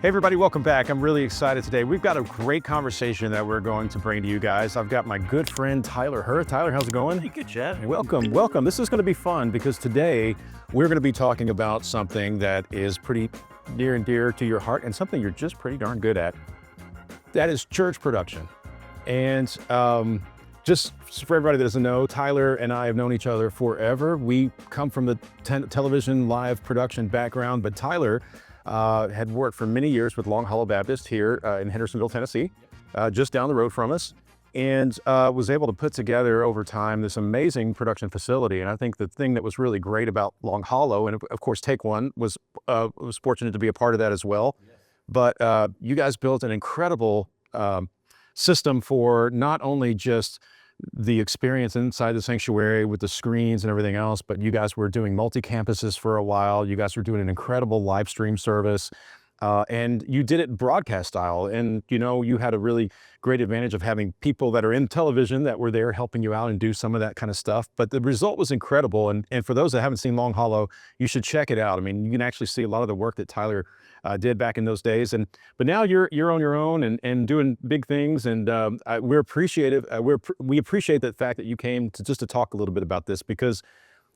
Hey everybody, welcome back. I'm really excited today. We've got a great conversation that we're going to bring to you guys. I've got my good friend Tyler Hirth. Tyler, how's it going? Hey, good, Chad. Welcome. This is going to be fun because today we're going to be talking about something that is pretty near and dear to your heart and something you're just pretty darn good at. That is church production. And just for everybody that doesn't know, Tyler and I have known each other forever. We come from the television live production background, but Tyler had worked for many years with Long Hollow Baptist here in Hendersonville, Tennessee, just down the road from us, and was able to put together over time this amazing production facility. And I think the thing that was really great about Long Hollow, and of course TakeOne was fortunate to be a part of that as well. Yes. But you guys built an incredible system for not only just the experience inside the sanctuary with the screens and everything else, but you guys were doing multi-campuses for a while. You guys were doing an incredible live stream service, and you did it broadcast style. And you know, you had a really great advantage of having people that are in television that were there helping you out and do some of that kind of stuff. But the result was incredible. And for those that haven't seen Long Hollow, you should check it out. I mean, you can actually see a lot of the work that Tyler did back in those days. But now you're on your own and doing big things. And we're appreciative. We appreciate the fact that you came to talk a little bit about this, because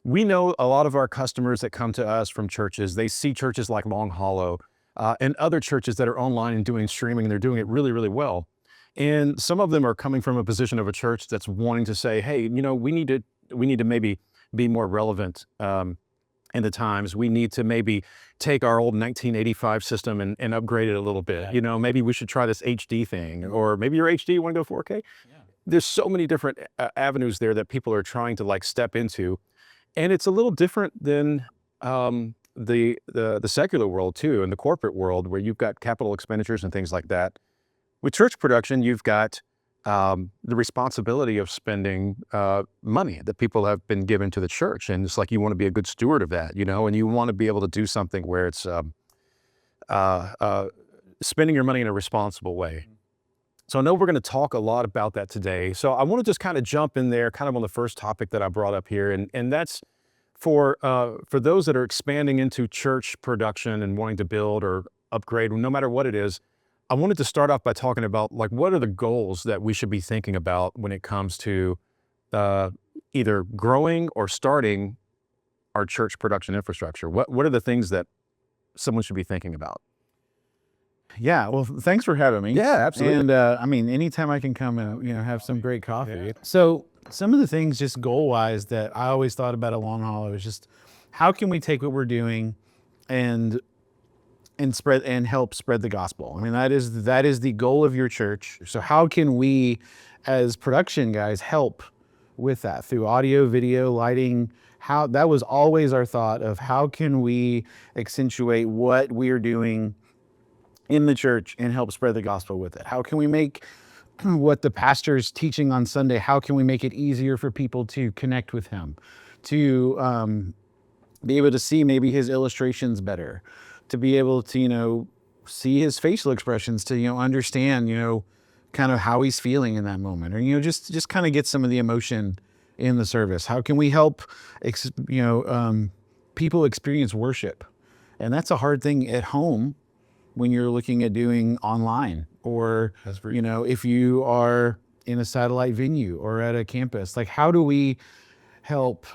we know a lot of our customers that come to us from churches, they see churches like Long Hollow and other churches that are online and doing streaming, and they're doing it really, really well. And some of them are coming from a position of a church that's wanting to say, hey, you know, we need to maybe be more relevant in the times. We need to maybe take our old 1985 system and upgrade it a little bit. Yeah. You know, maybe we should try this HD thing, or maybe you're HD, you want to go 4K? Yeah. There's so many different avenues there that people are trying to like step into. And it's a little different than the secular world too, and the corporate world, where you've got capital expenditures and things like that. With church production, you've got the responsibility of spending money that people have been given to the church. And it's like, you want to be a good steward of that, you know, and you want to be able to do something where it's spending your money in a responsible way. So I know we're going to talk a lot about that today. So I want to just kind of jump in there kind of on the first topic that I brought up here. And that's for those that are expanding into church production and wanting to build or upgrade, no matter what it is. I wanted to start off by talking about, like, what are the goals that we should be thinking about when it comes to either growing or starting our church production infrastructure? What are the things that someone should be thinking about? Yeah, well, thanks for having me. Yeah, absolutely. And I mean, anytime I can come and have some great coffee. Yeah. So some of the things, just goal-wise, that I always thought about at Long Hollow is just, how can we take what we're doing and spread and help spread the gospel? I mean, that is the goal of your church. So how can we, as production guys, help with that through audio, video, lighting? How that was always our thought of, how can we accentuate what we're doing in the church and help spread the gospel with it? How can we make what the pastor's teaching on Sunday, how can we make it easier for people to connect with him, to be able to see maybe his illustrations better, to be able to, see his facial expressions, to, understand, kind of how he's feeling in that moment, or, just kind of get some of the emotion in the service. How can we help, people experience worship? And that's a hard thing at home when you're looking at doing online, or, if you are in a satellite venue or at a campus. Like, how do we help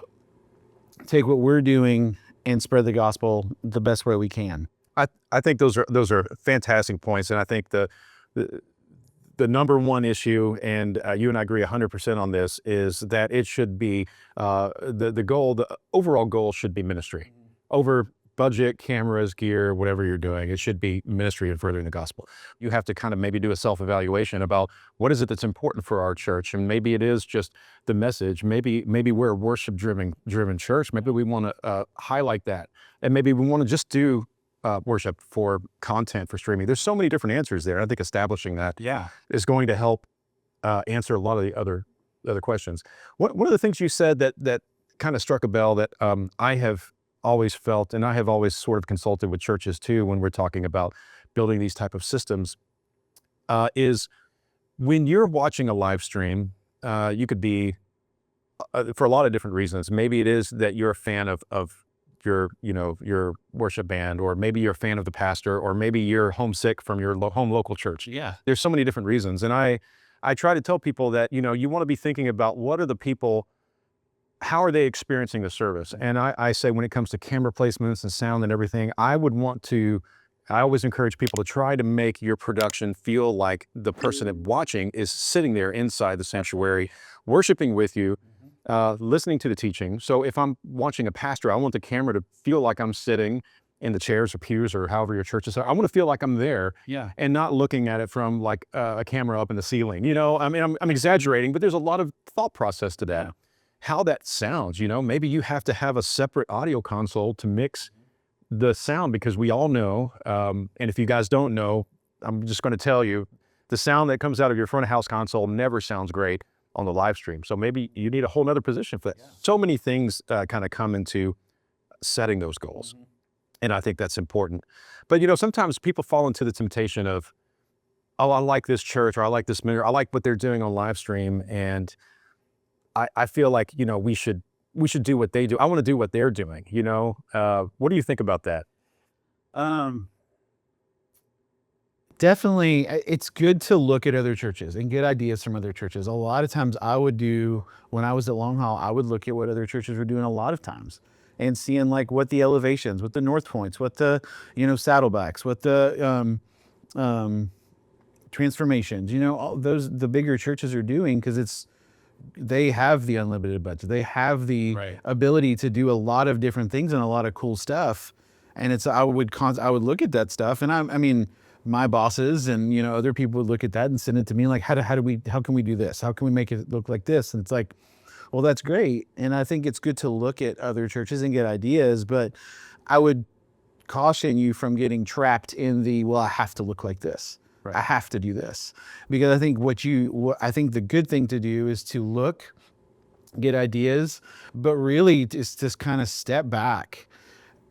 take what we're doing and spread the gospel the best way we can? I think those are fantastic points, and I think the number one issue, and you and I agree 100% on this, is that it should be the overall goal should be ministry over budget, cameras, gear, whatever you're doing. It should be ministry and furthering the gospel. You have to kind of maybe do a self-evaluation about what is it that's important for our church, and maybe it is just the message. Maybe we're a worship-driven church. Maybe we want to highlight that, and maybe we want to just do worship for content for streaming. There's so many different answers there. I think establishing that is going to help answer a lot of the other questions. One of the things you said that kind of struck a bell that I have always felt, and I have always sort of consulted with churches too when we're talking about building these type of systems, is when you're watching a live stream, you could be, for a lot of different reasons. Maybe it is that you're a fan of your, your worship band, or maybe you're a fan of the pastor, or maybe you're homesick from your home local church. Yeah. There's so many different reasons. And I try to tell people that, you want to be thinking about what are the people, how are they experiencing the service? And I say when it comes to camera placements and sound and everything, I always encourage people to try to make your production feel like the person watching is sitting there inside the sanctuary, worshiping with you, listening to the teaching. So if I'm watching a pastor, I want the camera to feel like I'm sitting in the chairs or pews or however your church is. I want to feel like I'm there, and not looking at it from like a camera up in the ceiling. I mean, I'm exaggerating, but there's a lot of thought process to that. How that sounds, maybe you have to have a separate audio console to mix the sound, because we all know, and if you guys don't know, I'm just going to tell you, the sound that comes out of your front of house console never sounds great on the live stream. So maybe you need a whole nother position for that. Yeah. So many things kind of come into setting those goals. And I think that's important. But, sometimes people fall into the temptation of, oh, I like this church, or I like this ministry, I like what they're doing on live stream. And I feel like, we should do what they do. I want to do what they're doing, What do you think about that? Definitely, it's good to look at other churches and get ideas from other churches. A lot of times when I was at Long Haul, I would look at what other churches were doing a lot of times and seeing like what the elevations, what the North Points, what the, Saddlebacks, what the transformations, all the bigger churches are doing, because they have the unlimited budget. They have the ability to do a lot of different things and a lot of cool stuff. And I would look at that stuff, and I mean, my bosses and, other people would look at that and send it to me like, how can we do this? How can we make it look like this? And it's like, well, that's great. And I think it's good to look at other churches and get ideas, but I would caution you from getting trapped in well, I have to look like this. Right. I have to do this, because I think I think the good thing to do is to look, get ideas, but really just kind of step back,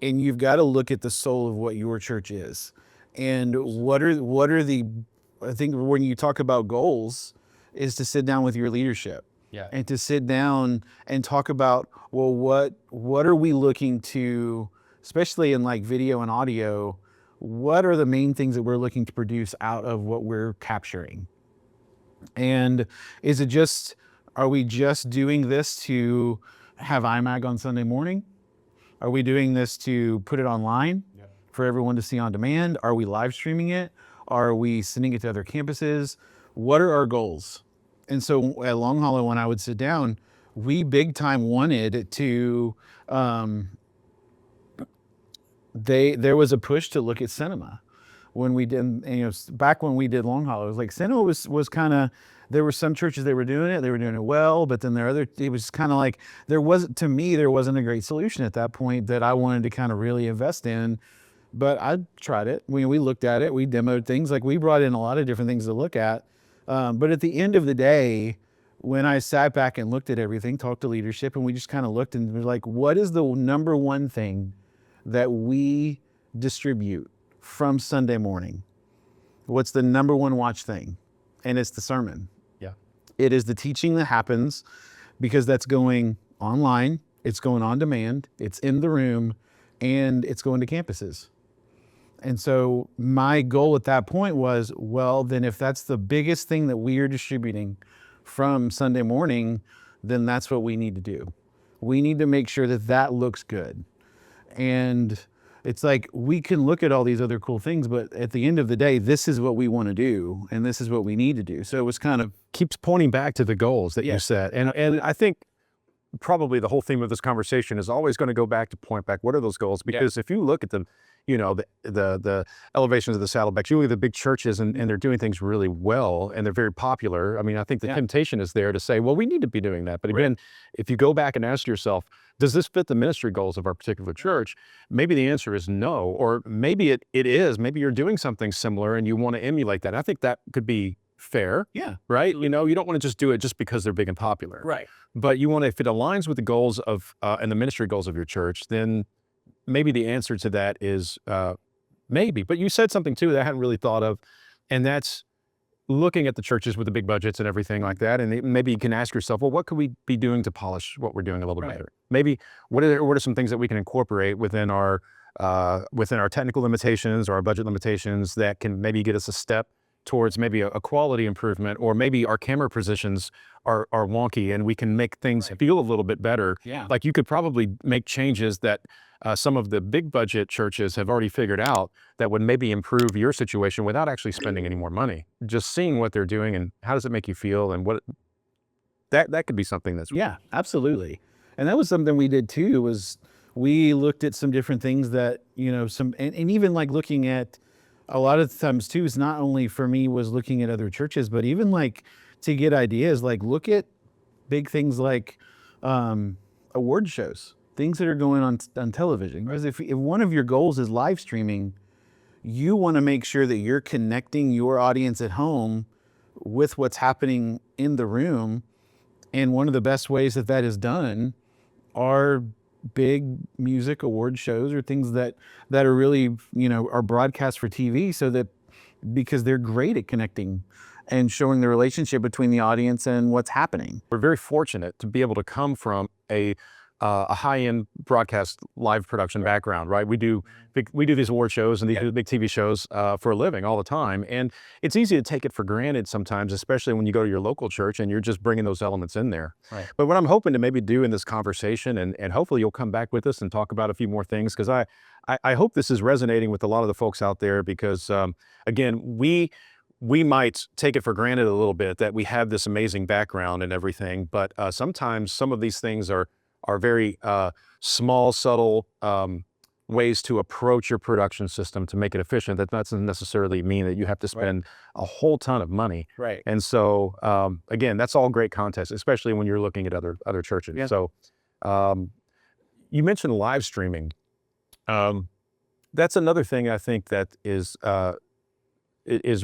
and you've got to look at the soul of what your church is, and what are I think when you talk about goals, is to sit down with your leadership, and to sit down and talk about, well, what are we looking to, especially in like video and audio. What are the main things that we're looking to produce out of what we're capturing? And are we just doing this to have IMAG on Sunday morning? Are we doing this to put it online for everyone to see on demand? Are we live streaming it? Are we sending it to other campuses? What are our goals? And so at Long Hollow, when I would sit down, we big time wanted to, there was a push to look at cinema when we did, back when we did Long Hollow. It was like cinema was kind of, there were some churches that were doing it well, but then it was kind of like, there wasn't a great solution at that point that I wanted to kind of really invest in. But I tried it. We looked at it, we demoed things, like we brought in a lot of different things to look at. But at the end of the day, when I sat back and looked at everything, talked to leadership, and we just kind of looked and were like, what is the number one thing that we distribute from Sunday morning? What's the number one watch thing? And it's the sermon. Yeah. It is the teaching that happens, because that's going online, it's going on demand, it's in the room, and it's going to campuses. And so my goal at that point was, well, then if that's the biggest thing that we are distributing from Sunday morning, then that's what we need to do. We need to make sure that looks good. And it's like, we can look at all these other cool things, but at the end of the day, this is what we want to do, and this is what we need to do. So it was kind of keeps pointing back to the goals that you set. And I think probably the whole theme of this conversation is always going to go back to point back, what are those goals? Because if you look at them, the elevations of the Saddlebacks, usually the big churches, and they're doing things really well, and they're very popular. I mean, I think the temptation is there to say, well, we need to be doing that. But again, if you go back and ask yourself, does this fit the ministry goals of our particular church? Maybe the answer is no, or maybe it is. Maybe you're doing something similar and you want to emulate that. I think that could be fair. Yeah. Right? You don't want to just do it just because they're big and popular. Right. But you want to, if it aligns with the goals of and the ministry goals of your church, then maybe the answer to that is maybe. But you said something too that I hadn't really thought of, and that's looking at the churches with the big budgets and everything like that, and maybe you can ask yourself, well, what could we be doing to polish what we're doing a little better? Maybe what are some things that we can incorporate within our technical limitations or our budget limitations that can maybe get us a step towards maybe a quality improvement, or maybe our camera positions are wonky and we can make things feel a little bit better. Yeah. Like you could probably make changes that some of the big budget churches have already figured out that would maybe improve your situation without actually spending any more money. Just seeing what they're doing and how does it make you feel, and what that could be something that's Yeah, absolutely. And that was something we did too, was we looked at some different things that, you know, and even like looking at a lot of times too, is not only for me was looking at other churches, but even like to get ideas, like look at big things like award shows, things that are going on television. Because if one of your goals is live streaming, you want to make sure that you're connecting your audience at home with what's happening in the room. And one of the best ways that that is done are big music award shows, or things that are really, you know, are broadcast for TV, so that because they're great at connecting and showing the relationship between the audience and what's happening. We're very fortunate to be able to come from a high-end broadcast live production background, right? We do these award shows and these big TV shows for a living all the time, and it's easy to take it for granted sometimes, especially when you go to your local church and you're just bringing those elements in there. Right. But what I'm hoping to maybe do in this conversation, and hopefully you'll come back with us and talk about a few more things, because I hope this is resonating with a lot of the folks out there, because again, we might take it for granted a little bit that we have this amazing background and everything, but sometimes some of these things are very small, subtle ways to approach your production system to make it efficient. That doesn't necessarily mean that you have to spend a whole ton of money. Right. And so, again, that's all great context, especially when you're looking at other churches. Yeah. So, you mentioned live streaming. That's another thing I think that is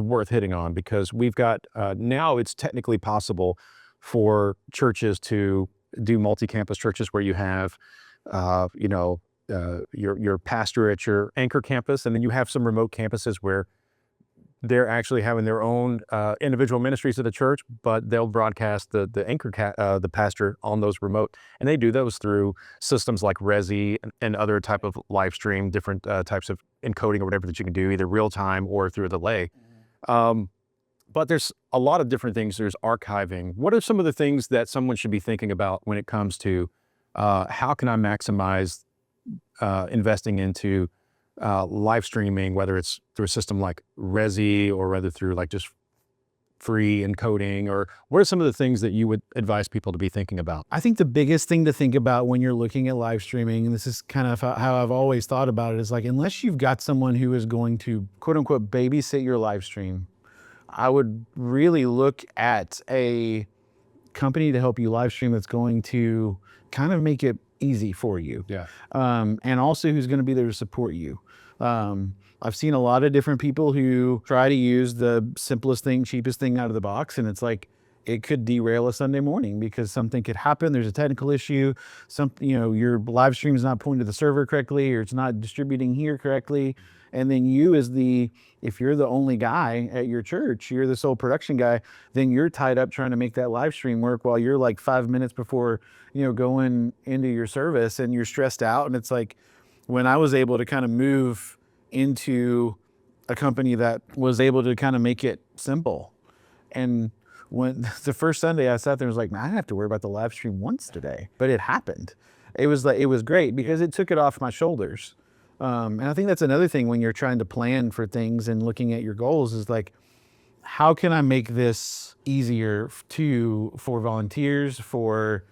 worth hitting on, because we've got now it's technically possible for churches to do multi-campus churches, where you have, your pastor at your anchor campus, and then you have some remote campuses where they're actually having their own individual ministries of the church, but they'll broadcast the pastor on those remote, and they do those through systems like Resi and other type of live stream, different types of encoding or whatever that you can do, either real time or through a delay. But there's a lot of different things. There's archiving. What are some of the things that someone should be thinking about when it comes to how can I maximize investing into live streaming, whether it's through a system like Resi or whether through like just free encoding, or what are some of the things that you would advise people to be thinking about? I think the biggest thing to think about when you're looking at live streaming, and this is kind of how I've always thought about it, is like, unless you've got someone who is going to quote unquote babysit your live stream, I would really look at a company to help you live stream that's going to kind of make it easy for you. Yeah. And also who's going to be there to support you. I've seen a lot of different people who try to use the simplest thing, cheapest thing out of the box, and it's like, it could derail a Sunday morning because something could happen. There's a technical issue. Your live stream is not pointing to the server correctly, or it's not distributing here correctly. And then you if you're the only guy at your church, you're the sole production guy, then you're tied up trying to make that live stream work while you're like 5 minutes before, going into your service, and you're stressed out. And it's like, when I was able to kind of move into a company that was able to kind of make it simple, and when the first Sunday I sat there and was like, man, I didn't have to worry about the live stream once today, but it happened. It was great because it took it off my shoulders. And I think that's another thing when you're trying to plan for things and looking at your goals, is like, how can I make this easier for volunteers, for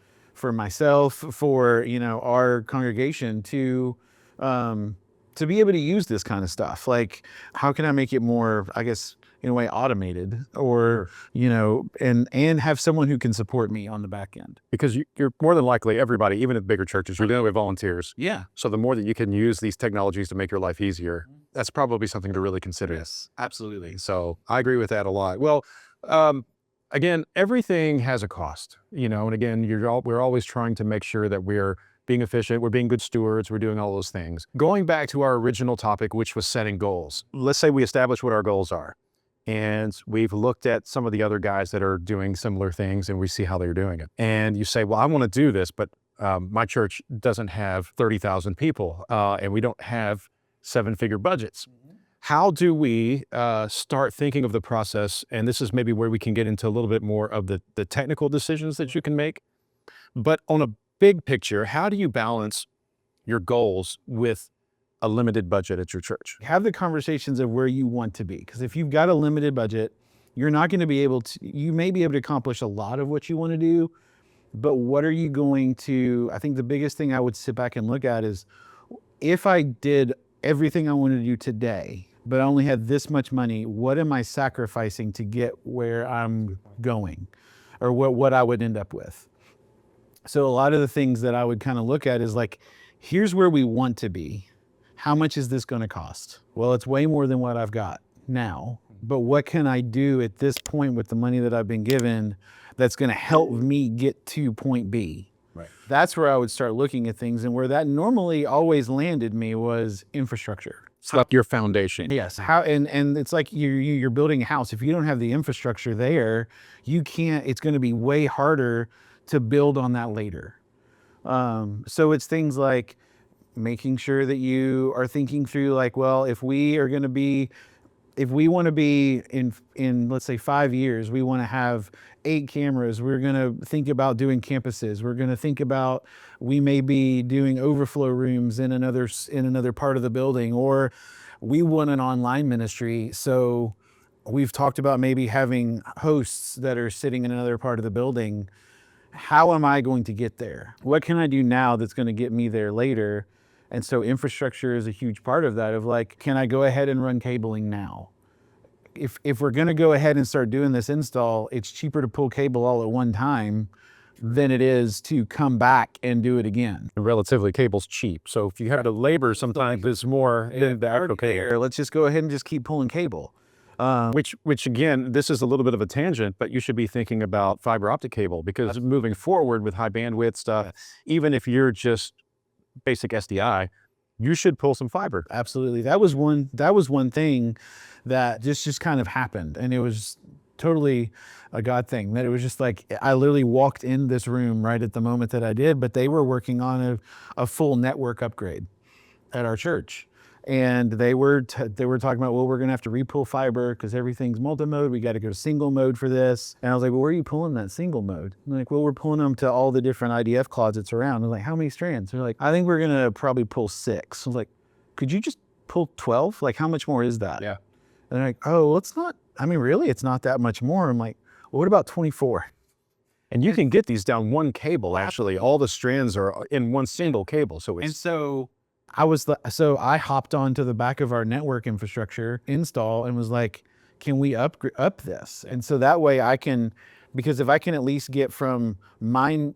myself, for, our congregation to be able to use this kind of stuff? Like, how can I make it more, I guess, in a way, automated, or, and have someone who can support me on the back end? Because you're more than likely, everybody, even at bigger churches, you're dealing with volunteers. Yeah. So the more that you can use these technologies to make your life easier, that's probably something to really consider. Yes, absolutely. So I agree with that a lot. Well, again, everything has a cost, and again, we're always trying to make sure that we're being efficient, we're being good stewards, we're doing all those things. Going back to our original topic, which was setting goals. Let's say we establish what our goals are. and we've looked at some of the other guys that are doing similar things, and we see how they're doing it. And you say, well, I want to do this, but my church doesn't have 30,000 people, and we don't have 7-figure budgets. How do we start thinking of the process? And this is maybe where we can get into a little bit more of the technical decisions that you can make. But on a big picture, how do you balance your goals with a limited budget at your church? Have the conversations of where you want to be. Because if you've got a limited budget, you're not going to be able to, you may be able to accomplish a lot of what you want to do, but what are you going to, I think the biggest thing I would sit back and look at is, if I did everything I wanted to do today, but I only had this much money, what am I sacrificing to get where I'm going, or what I would end up with? So a lot of the things that I would kind of look at is like, here's where we want to be. How much is this going to cost? Well, it's way more than what I've got now, but what can I do at this point with the money that I've been given that's going to help me get to point B? Right. That's where I would start looking at things, and where that normally always landed me was infrastructure. It's like your foundation. Yes. How, and it's like you're building a house. If you don't have the infrastructure there, you can't, it's going to be way harder to build on that later. So it's things like making sure that you are thinking through, like, well, if we want to be in let's say 5 years, we want to have 8 cameras. We're going to think about doing campuses. We're going to think about, we may be doing overflow rooms in another part of the building, or we want an online ministry. So we've talked about maybe having hosts that are sitting in another part of the building. How am I going to get there? What can I do now that's going to get me there later? And so infrastructure is a huge part of that, of like, can I go ahead and run cabling now? If we're going to go ahead and start doing this install, it's cheaper to pull cable all at one time than it is to come back and do it again. And relatively, cable's cheap. So if you have to labor, sometimes it's more than the actual cable. Let's just go ahead and just keep pulling cable. Which again, this is a little bit of a tangent, but you should be thinking about fiber optic cable, because moving forward with high bandwidth stuff, even if you're just basic SDI, you should pull some fiber. Absolutely. That was one thing that just kind of happened, and it was totally a God thing, that it was just like, I literally walked in this room right at the moment that I did, but they were working on a full network upgrade at our church. And they were talking about, well, we're going to have to re-pull fiber because everything's multi-mode. We got to go to single mode for this. And I was like, well, where are you pulling that single mode? And they're like, well, we're pulling them to all the different IDF closets around. I was like, how many strands? They're like, I think we're going to probably pull 6. I was like, could you just pull 12? Like, how much more is that? Yeah. And they're like, oh, well, it's not, I mean, really, it's not that much more. I'm like, well, what about 24? And you can get these down one cable, actually. All the strands are in one single cable. So it's... And so I hopped onto the back of our network infrastructure install and was like, can we up this? And so that way I can, because if I can at least get from my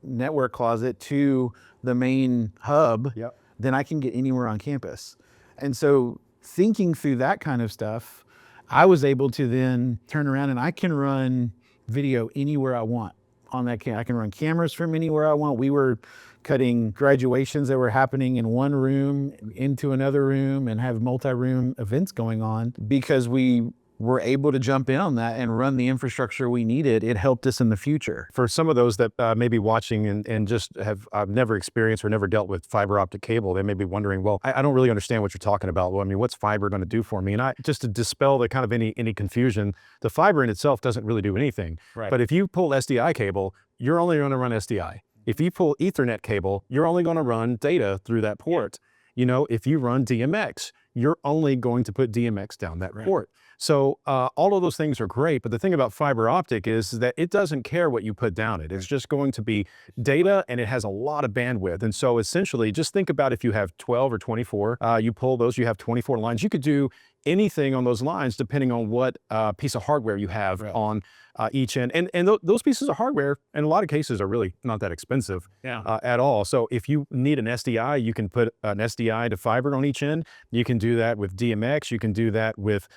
network closet to the main hub, then I can get anywhere on campus. And so thinking through that kind of stuff, I was able to then turn around and I can run video anywhere I want on that I can run cameras from anywhere I want. We were cutting graduations that were happening in one room into another room and have multi-room events going on because we were able to jump in on that and run the infrastructure we needed. It helped us in the future. For some of those that may be watching and just have never experienced or never dealt with fiber optic cable, they may be wondering, well, I don't really understand what you're talking about. Well, I mean, what's fiber going to do for me? And just to dispel the kind of any confusion, the fiber in itself doesn't really do anything. Right. But if you pull SDI cable, you're only going to run SDI. If you pull Ethernet cable, you're only going to run data through that port. You know, if you run DMX, you're only going to put DMX down that port. So all of those things are great, but the thing about fiber optic is that it doesn't care what you put down it. It's just going to be data, and it has a lot of bandwidth. And so essentially, just think about if you have 12 or 24, you pull those, you have 24 lines. You could do anything on those lines depending on what piece of hardware you have on each end. And those pieces of hardware, in a lot of cases, are really not that expensive at all. So if you need an SDI, you can put an SDI to fiber on each end. You can do that with DMX. You can do that with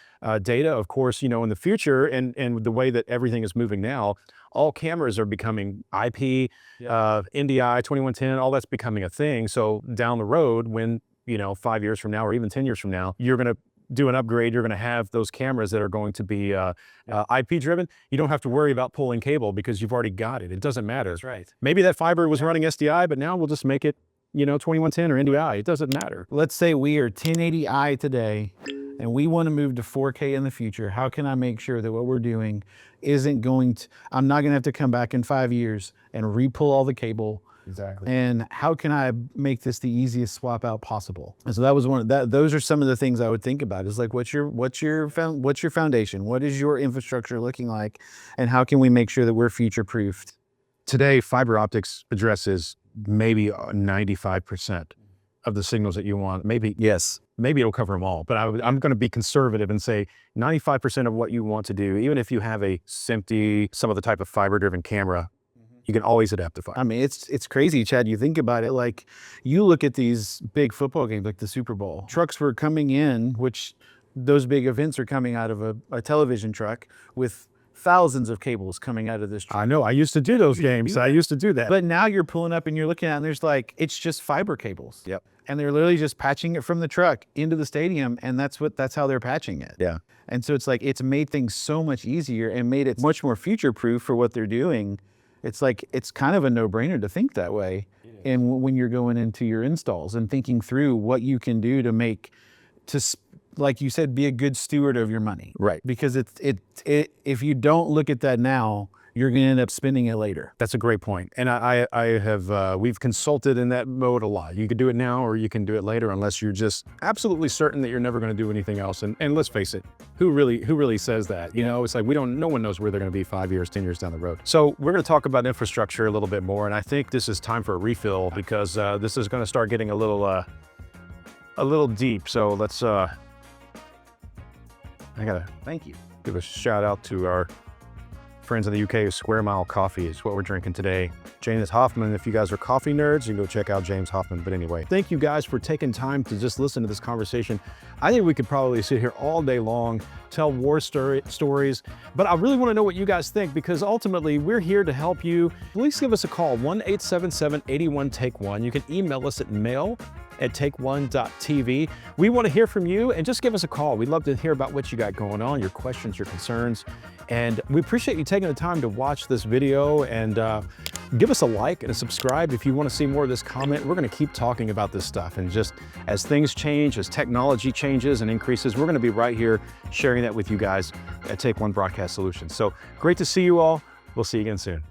data. Of course, you know, in the future, and the way that everything is moving now, all cameras are becoming IP, NDI, 2110, all that's becoming a thing. So down the road, when, you know, 5 years from now or even 10 years from now, you're going to do an upgrade, you're going to have those cameras that are going to be IP driven. You don't have to worry about pulling cable because you've already got it. It doesn't matter. That's right. Maybe that fiber was running SDI, but now we'll just make it, 2110 or NDI. It doesn't matter. Let's say we are 1080i today and we want to move to 4K in the future. How can I make sure that what we're doing isn't going to, I'm not going to have to come back in 5 years and re-pull all the cable. Exactly. And how can I make this the easiest swap out possible? And so that was those are some of the things I would think about, is like, what's your foundation? What is your infrastructure looking like? And how can we make sure that we're future proofed? Today, fiber optics addresses maybe 95% of the signals that you want. Maybe it'll cover them all, but I'm going to be conservative and say 95% of what you want to do, even if you have a SMPTE, some of the type of fiber driven camera, you can always adapt to fiber. I mean, it's crazy, Chad. You think about it, like you look at these big football games, like the Super Bowl. Trucks were coming in, which those big events are coming out of a television truck with thousands of cables coming out of this truck. I know, I used to do those games. I used to do that. But now you're pulling up and you're looking at it and there's like, it's just fiber cables. Yep. And they're literally just patching it from the truck into the stadium, and that's how they're patching it. Yeah. And so it's like, it's made things so much easier and made it much more future-proof for what they're doing. It's like, it's kind of a no-brainer to think that way. And when you're going into your installs and thinking through what you can do to make, like you said, be a good steward of your money. Right. Because if you don't look at that now, you're going to end up spending it later. That's a great point. And we've consulted in that mode a lot. You could do it now or you can do it later, unless you're just absolutely certain that you're never going to do anything else. And let's face it, who really says that? It's like, no one knows where they're going to be 5 years, 10 years down the road. So we're going to talk about infrastructure a little bit more. And I think this is time for a refill, because this is going to start getting a little deep. So let's, I gotta give a shout out to our friends in the UK, Square Mile Coffee is what we're drinking today. James Hoffman, if you guys are coffee nerds, you can go check out James Hoffman. But anyway, thank you guys for taking time to just listen to this conversation. I think we could probably sit here all day long, tell war stories, but I really want to know what you guys think, because ultimately we're here to help you. Please give us a call, 1-877-81-TAKE-ONE. You can email us at mail@takeone.tv. We want to hear from you, and just give us a call. We'd love to hear about what you got going on, your questions, your concerns. And we appreciate you taking the time to watch this video, and give us a like and a subscribe if you want to see more of this comment. We're going to keep talking about this stuff, and just as things change, as technology changes and increases, we're going to be right here sharing that with you guys at TakeOne Broadcast Solutions. So great to see you all. We'll see you again soon.